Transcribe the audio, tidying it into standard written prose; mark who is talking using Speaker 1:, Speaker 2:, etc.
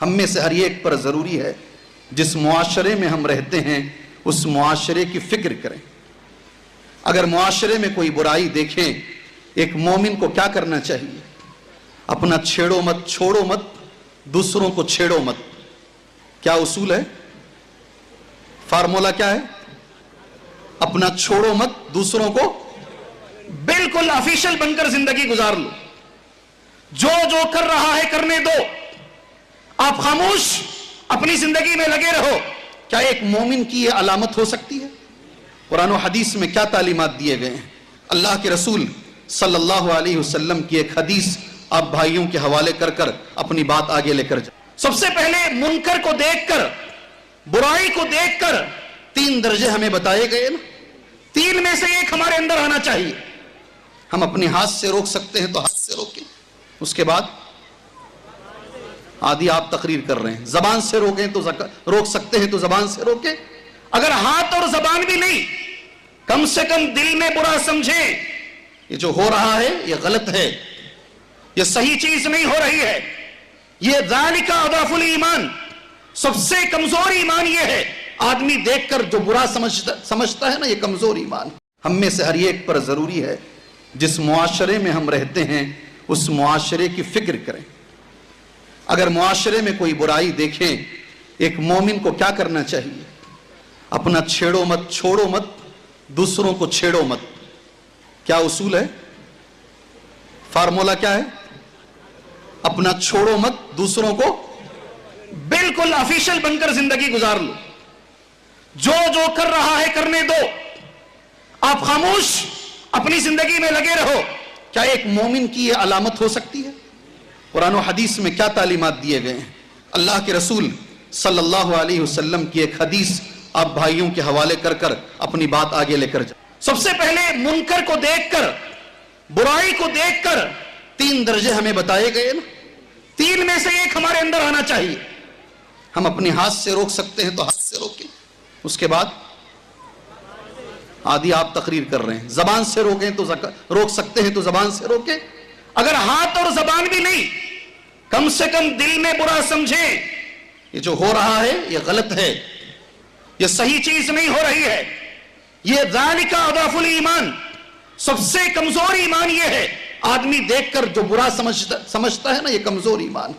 Speaker 1: ہم میں سے ہر ایک پر ضروری ہے جس معاشرے میں ہم رہتے ہیں اس معاشرے کی فکر کریں۔ اگر معاشرے میں کوئی برائی دیکھیں، ایک مومن کو کیا کرنا چاہیے؟ اپنا چھیڑو مت، چھوڑو مت، دوسروں کو چھیڑو مت۔ کیا اصول ہے؟ فارمولا کیا ہے؟ اپنا چھوڑو مت، دوسروں کو بالکل آفیشل بن کر زندگی گزار لو۔ جو جو کر رہا ہے کرنے دو، آپ خاموش اپنی زندگی میں لگے رہو۔ کیا ایک مومن کی یہ علامت ہو سکتی ہے؟ قرآن و حدیث میں کیا تعلیمات دیے گئے ہیں؟ اللہ کے رسول صلی اللہ علیہ وسلم کی ایک حدیث آپ بھائیوں کے حوالے کر کر اپنی بات آگے لے کر جائیں۔ سب سے پہلے منکر کو دیکھ کر، برائی کو دیکھ کر 3 درجے ہمیں بتائے گئے نا، 3 میں سے ایک ہمارے اندر آنا چاہیے۔ ہم اپنے ہاتھ سے روک سکتے ہیں تو ہاتھ سے روکیں، اس کے بعد آدھی آپ تقریر کر رہے ہیں، زبان سے روکیں تو روک سکتے ہیں تو زبان سے روکیں۔ اگر ہاتھ اور زبان بھی نہیں، کم سے کم دل میں برا سمجھیں، یہ جو ہو رہا ہے یہ غلط ہے، یہ صحیح چیز نہیں ہو رہی ہے، یہ ذالک اضعف الایمان، سب سے کمزور ایمان یہ ہے۔ آدمی دیکھ کر جو برا سمجھتا ہے نا، یہ کمزور ایمان۔ ہم میں سے ہر ایک پر ضروری ہے جس معاشرے میں ہم رہتے ہیں اس معاشرے کی فکر کریں۔ اگر معاشرے میں کوئی برائی دیکھیں، ایک مومن کو کیا کرنا چاہیے؟ اپنا چھیڑو مت، چھوڑو مت، دوسروں کو چھیڑو مت۔ کیا اصول ہے؟ فارمولا کیا ہے؟ اپنا چھوڑو مت، دوسروں کو بالکل آفیشل بن کر زندگی گزار لو۔ جو جو کر رہا ہے کرنے دو، آپ خاموش اپنی زندگی میں لگے رہو۔ کیا ایک مومن کی یہ علامت ہو سکتی ہے؟ قرآن و حدیث میں کیا تعلیمات دیے گئے ہیں؟ اللہ کے رسول صلی اللہ علیہ وسلم کی ایک حدیث آپ بھائیوں کے حوالے کر کر اپنی بات آگے لے کر جائیں۔ سب سے پہلے منکر کو دیکھ کر، برائی کو دیکھ کر 3 درجے ہمیں بتائے گئے نا، 3 میں سے ایک ہمارے اندر آنا چاہیے۔ ہم اپنے ہاتھ سے روک سکتے ہیں تو ہاتھ سے روکیں، اس کے بعد آدھی آپ تقریر کر رہے ہیں، زبان سے روکیں تو روک سکتے ہیں تو زبان سے روکیں۔ اگر ہاتھ اور زبان بھی نہیں، کم سے کم دل میں برا سمجھیں، یہ جو ہو رہا ہے یہ غلط ہے، یہ صحیح چیز نہیں ہو رہی ہے، یہ ذالک اضعف الایمان، سب سے کمزور ایمان یہ ہے۔ آدمی دیکھ کر جو برا سمجھتا ہے نا، یہ کمزور ایمان۔